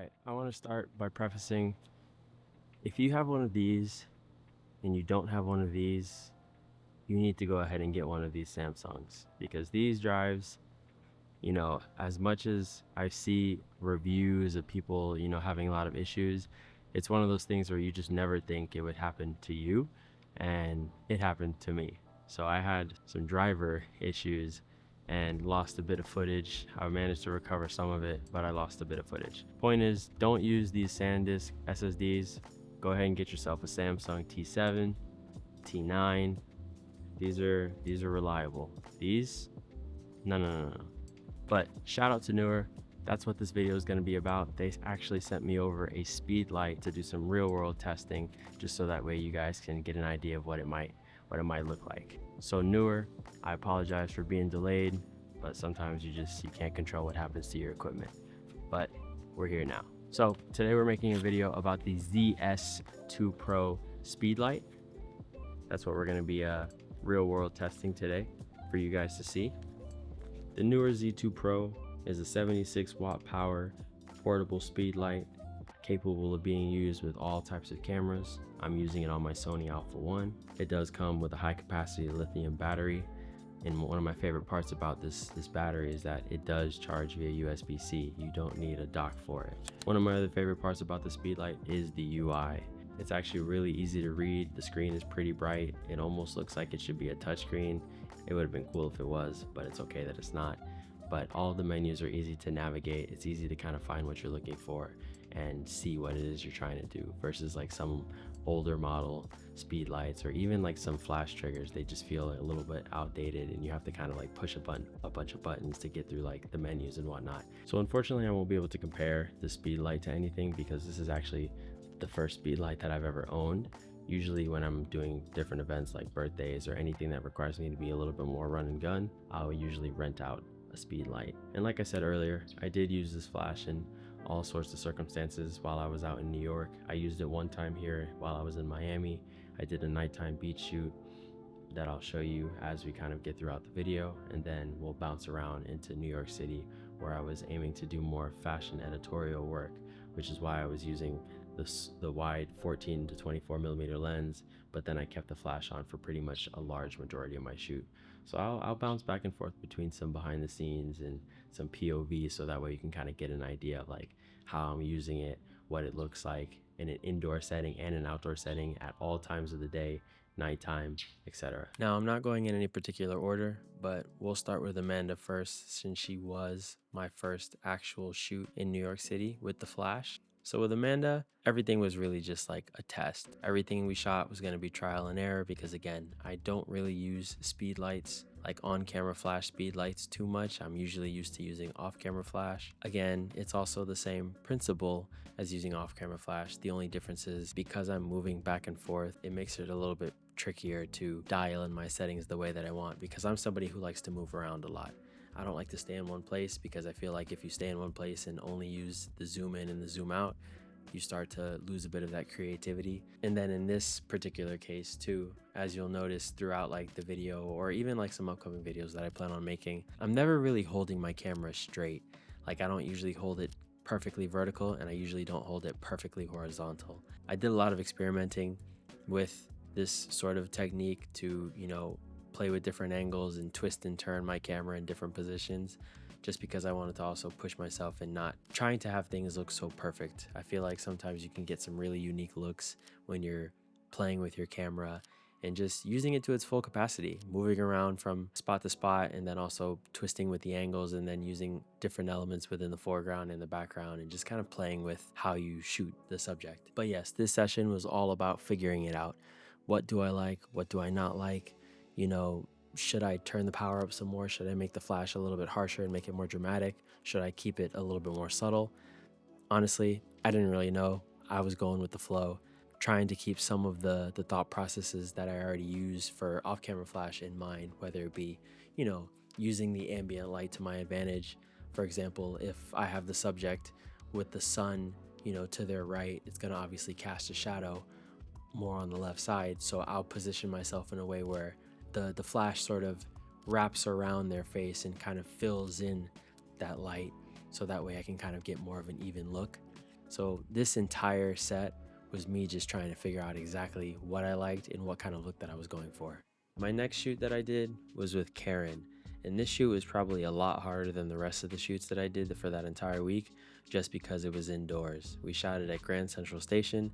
Alright, I want to start by prefacing, if you have one of these and you don't have one of these, you need to go ahead and get one of these Samsungs, because these drives, as much as I see reviews of people, having a lot of issues, it's one of those things where you just never think it would happen to you, and it happened to me. So I had some driver issues and lost a bit of footage. I managed to recover some of it, but I lost a bit of footage. Point is, don't use these SanDisk SSDs. Go ahead and get yourself a Samsung T7, T9. These are reliable. These, no. But shout out to Neewer. That's what this video is going to be about. They actually sent me over a Speedlight to do some real world testing, just so that way you guys can get an idea of what it might look like. So Neewer, I apologize for being delayed, but sometimes you can't control what happens to your equipment. But we're here now. So today we're making a video about the Z2-PRO Speedlight. That's what we're going to be real world testing today for you guys to see. The Neewer Z2-PRO is a 76 watt power portable speedlight capable of being used with all types of cameras. I'm using it on my Sony A1. It does come with a high capacity lithium battery, and one of my favorite parts about this battery is that it does charge via USB-C. You don't need a dock for it. One of my other favorite parts about the Speedlight is the UI. It's actually really easy to read. The screen is pretty bright. It almost looks like it should be a touchscreen. It would have been cool if it was, but it's okay that it's not. But all the menus are easy to navigate. It's easy to kind of find what you're looking for and see what it is you're trying to do, versus like some older model speed lights or even like some flash triggers. They just feel a little bit outdated, and you have to kind of like push a bunch of buttons to get through like the menus and whatnot. So unfortunately, I won't be able to compare the Speedlight to anything, because this is actually the first Speedlight that I've ever owned. Usually when I'm doing different events like birthdays or anything that requires me to be a little bit more run and gun, I'll usually rent out a Speedlight. And like I said earlier, I did use this flash in all sorts of circumstances while I was out in New York. I used it one time here while I was in Miami. I did a nighttime beach shoot that I'll show you as we kind of get throughout the video, and then we'll bounce around into New York City, where I was aiming to do more fashion editorial work, which is why I was using the wide 14 to 24 millimeter lens, but then I kept the flash on for pretty much a large majority of my shoot. So I'll bounce back and forth between some behind the scenes and some POV, so that way you can kind of get an idea of like how I'm using it, what it looks like in an indoor setting and an outdoor setting at all times of the day, nighttime, etc. Now, I'm not going in any particular order, but we'll start with Amanda first, since she was my first actual shoot in New York City with the flash. So with Amanda, everything was really just like a test. Everything we shot was going to be trial and error, because again, I don't really use speed lights, like on-camera flash speed lights, too much. I'm usually used to using off-camera flash. Again, it's also the same principle as using off-camera flash. The only difference is, because I'm moving back and forth, it makes it a little bit trickier to dial in my settings the way that I want, because I'm somebody who likes to move around a lot. I don't like to stay in one place, because I feel like if you stay in one place and only use the zoom in and the zoom out, you start to lose a bit of that creativity. And then in this particular case too, as you'll notice throughout like the video, or even like some upcoming videos that I plan on making, I'm never really holding my camera straight. Like, I don't usually hold it perfectly vertical, and I usually don't hold it perfectly horizontal. I did a lot of experimenting with this sort of technique to, play with different angles and twist and turn my camera in different positions, just because I wanted to also push myself and not trying to have things look so perfect. I feel like sometimes you can get some really unique looks when you're playing with your camera and just using it to its full capacity, moving around from spot to spot, and then also twisting with the angles, and then using different elements within the foreground and the background, and just kind of playing with how you shoot the subject. But yes, this session was all about figuring it out. What do I like? What do I not like? Should I turn the power up some more? Should I make the flash a little bit harsher and make it more dramatic? Should I keep it a little bit more subtle? Honestly, I didn't really know. I was going with the flow, trying to keep some of the thought processes that I already use for off-camera flash in mind, whether it be, using the ambient light to my advantage. For example, if I have the subject with the sun, to their right, it's going to obviously cast a shadow more on the left side. So I'll position myself in a way where the flash sort of wraps around their face and kind of fills in that light, so that way I can kind of get more of an even look. So this entire set was me just trying to figure out exactly what I liked and what kind of look that I was going for. My next shoot that I did was with Karen, and this shoot was probably a lot harder than the rest of the shoots that I did for that entire week, just because it was indoors. We shot it at Grand Central Station,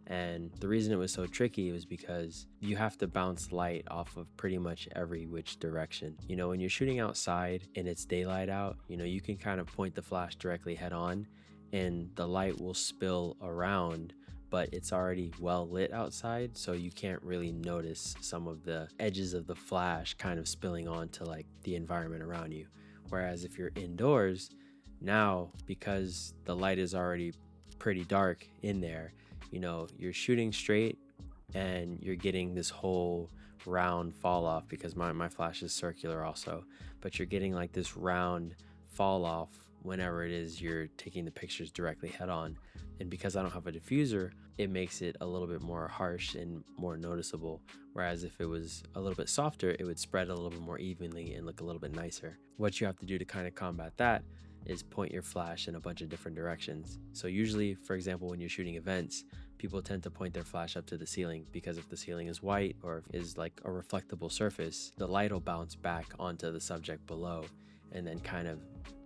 and the reason it was so tricky was because you have to bounce light off of pretty much every which direction. You know, when you're shooting outside and it's daylight out, you know, you can kind of point the flash directly head on and the light will spill around, but it's already well lit outside, so you can't really notice some of the edges of the flash kind of spilling onto like the environment around you. Whereas if you're indoors, now because the light is already pretty dark in there, you know, you're shooting straight and you're getting this whole round fall off, because my flash is circular also, but you're getting like this round fall off whenever it is you're taking the pictures directly head on. And because I don't have a diffuser, it makes it a little bit more harsh and more noticeable. Whereas if it was a little bit softer, it would spread a little bit more evenly and look a little bit nicer. What you have to do to kind of combat that is point your flash in a bunch of different directions. So usually, for example, when you're shooting events, people tend to point their flash up to the ceiling, because if the ceiling is white or is like a reflectable surface, the light will bounce back onto the subject below and then kind of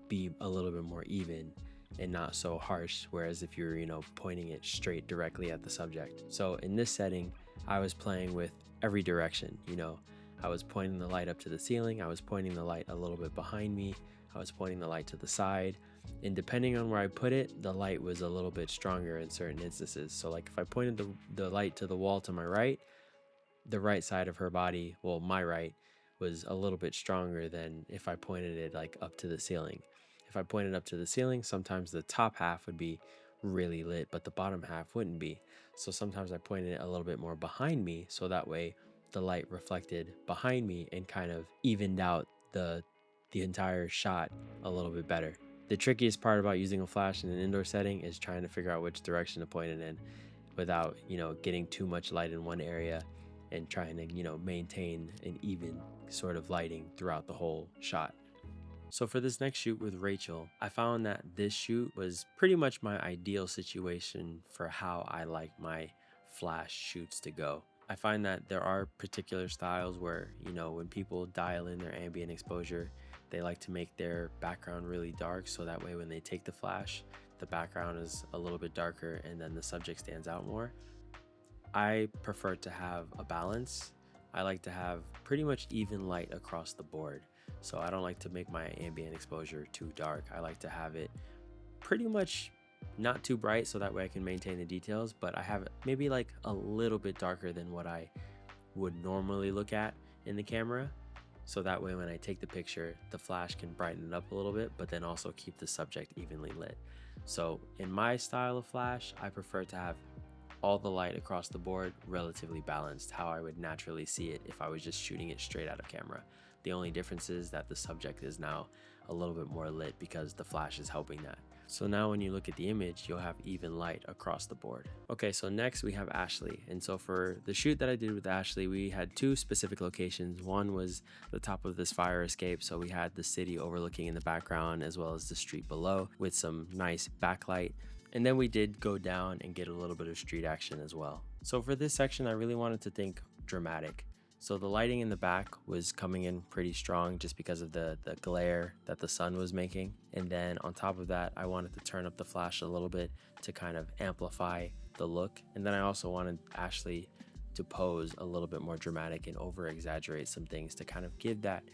be a little bit more even and not so harsh. Whereas if you're, you know, pointing it straight directly at the subject. So in this setting, I was playing with every direction. You know, I was pointing the light up to the ceiling, I was pointing the light a little bit behind me, I was pointing the light to the side, and depending on where I put it, the light was a little bit stronger in certain instances. So like if I pointed the light to the wall to my right, the right side of her body, well, my right, was a little bit stronger than if I pointed it like up to the ceiling. If I pointed up to the ceiling, sometimes the top half would be really lit, but the bottom half wouldn't be. So sometimes I pointed it a little bit more behind me, so that way the light reflected behind me and kind of evened out the entire shot a little bit better. The trickiest part about using a flash in an indoor setting is trying to figure out which direction to point it in without, you know, getting too much light in one area and trying to, you know, maintain an even sort of lighting throughout the whole shot. So for this next shoot with Rachel, I found that this shoot was pretty much my ideal situation for how I like my flash shoots to go. I find that there are particular styles where, you know, when people dial in their ambient exposure, they like to make their background really dark, so that way when they take the flash, the background is a little bit darker and then the subject stands out more. I prefer to have a balance. I like to have pretty much even light across the board. So I don't like to make my ambient exposure too dark. I like to have it pretty much not too bright, so that way I can maintain the details, but I have it maybe like a little bit darker than what I would normally look at in the camera. So that way when I take the picture, the flash can brighten it up a little bit, but then also keep the subject evenly lit. So in my style of flash, I prefer to have all the light across the board relatively balanced, how I would naturally see it if I was just shooting it straight out of camera. The only difference is that the subject is now a little bit more lit because the flash is helping that. So now when you look at the image, you'll have even light across the board. Okay, so next we have Ashley. And so for the shoot that I did with Ashley, we had two specific locations. One was the top of this fire escape, so we had the city overlooking in the background as well as the street below with some nice backlight. And then we did go down and get a little bit of street action as well. So for this section, I really wanted to think dramatic. So the lighting in the back was coming in pretty strong just because of the glare that the sun was making. And then on top of that, I wanted to turn up the flash a little bit to kind of amplify the look. And then I also wanted Ashley to pose a little bit more dramatic and over exaggerate some things to kind of give that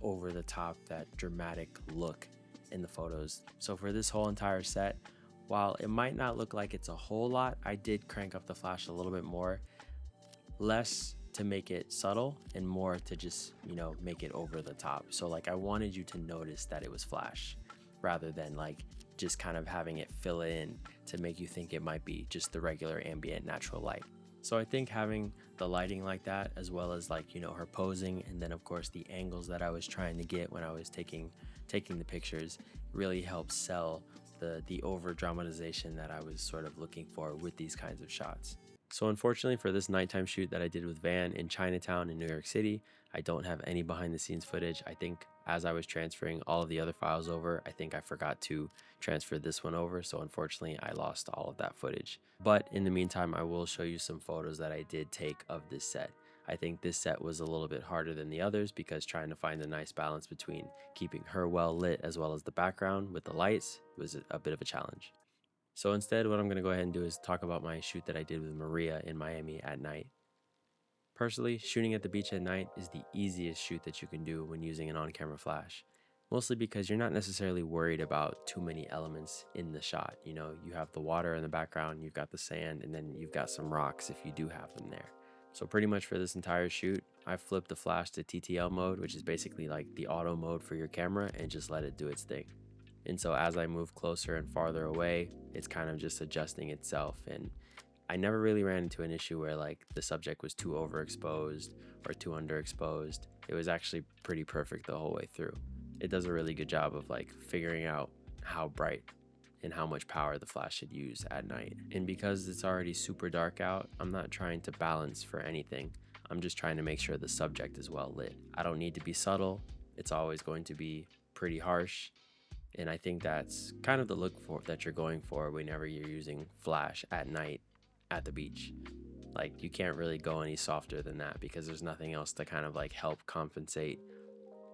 over the top, that dramatic look in the photos. So for this whole entire set, while it might not look like it's a whole lot, I did crank up the flash a little bit more, less to make it subtle and more to just, you know, make it over the top. So like I wanted you to notice that it was flash rather than like just kind of having it fill in to make you think it might be just the regular ambient natural light. So I think having the lighting like that, as well as like, you know, her posing, and then of course the angles that I was trying to get when I was taking the pictures, really helped sell the over dramatization that I was sort of looking for with these kinds of shots. So unfortunately for this nighttime shoot that I did with Van in Chinatown in New York City, I don't have any behind the scenes footage. I think as I was transferring all of the other files over, I think I forgot to transfer this one over, so unfortunately I lost all of that footage. But in the meantime, I will show you some photos that I did take of this set. I think this set was a little bit harder than the others because trying to find a nice balance between keeping her well lit as well as the background with the lights was a bit of a challenge. So instead, what I'm going to go ahead and do is talk about my shoot that I did with Maria in Miami at night. Personally, shooting at the beach at night is the easiest shoot that you can do when using an on-camera flash. Mostly because you're not necessarily worried about too many elements in the shot. You know, you have the water in the background, you've got the sand, and then you've got some rocks if you do have them there. So pretty much for this entire shoot, I flipped the flash to TTL mode, which is basically like the auto mode for your camera, and just let it do its thing. And so as I move closer and farther away, it's kind of just adjusting itself. And I never really ran into an issue where like the subject was too overexposed or too underexposed. It was actually pretty perfect the whole way through. It does a really good job of like figuring out how bright and how much power the flash should use at night. And because it's already super dark out, I'm not trying to balance for anything. I'm just trying to make sure the subject is well lit. I don't need to be subtle. It's always going to be pretty harsh. And I think that's kind of the look for that you're going for whenever you're using flash at night at the beach. Like you can't really go any softer than that because there's nothing else to kind of like help compensate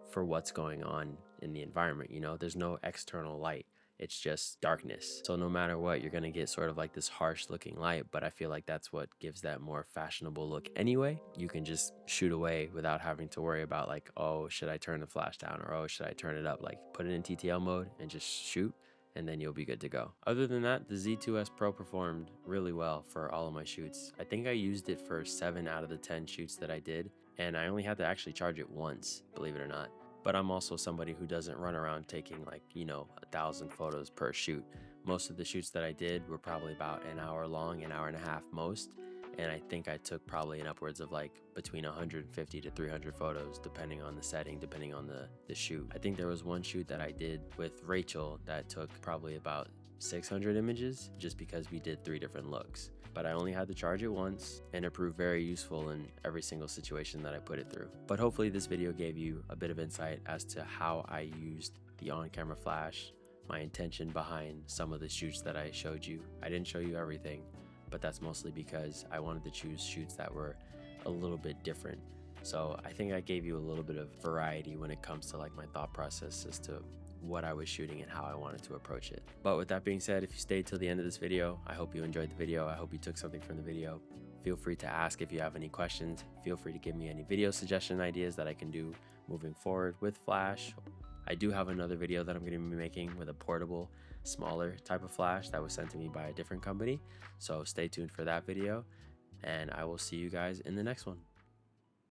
for what's going on in the environment. You know, there's no external light. It's just darkness. So no matter what, you're gonna get sort of like this harsh looking light, but I feel like that's what gives that more fashionable look anyway. You can just shoot away without having to worry about like, oh, should I turn the flash down, or oh, should I turn it up? Like put it in TTL mode and just shoot, and then you'll be good to go. Other than that, the Z2-Pro performed really well for all of my shoots. I think I used it for 7 out of the 10 shoots that I did, and I only had to actually charge it once, believe it or not. But I'm also somebody who doesn't run around taking like, you know, 1,000 photos per shoot. Most of the shoots that I did were probably about an hour long, an hour and a half most. And I think I took probably an upwards of like between 150 to 300 photos, depending on the setting, depending on the shoot. I think there was one shoot that I did with Rachel that took probably about 600 images just because we did 3 different looks. But I only had to charge it once, and it proved very useful in every single situation that I put it through. But hopefully this video gave you a bit of insight as to how I used the on-camera flash, my intention behind some of the shoots that I showed you. I didn't show you everything, but that's mostly because I wanted to choose shoots that were a little bit different. So I think I gave you a little bit of variety when it comes to like my thought process as to what I was shooting and how I wanted to approach it. But with that being said, if you stayed till the end of this video, I hope you enjoyed the video. I hope you took something from the video. Feel free to ask if you have any questions. Feel free to give me any video suggestion ideas that I can do moving forward with flash. I do have another video that I'm going to be making with a portable, smaller type of flash that was sent to me by a different company. So stay tuned for that video, and I will see you guys in the next one.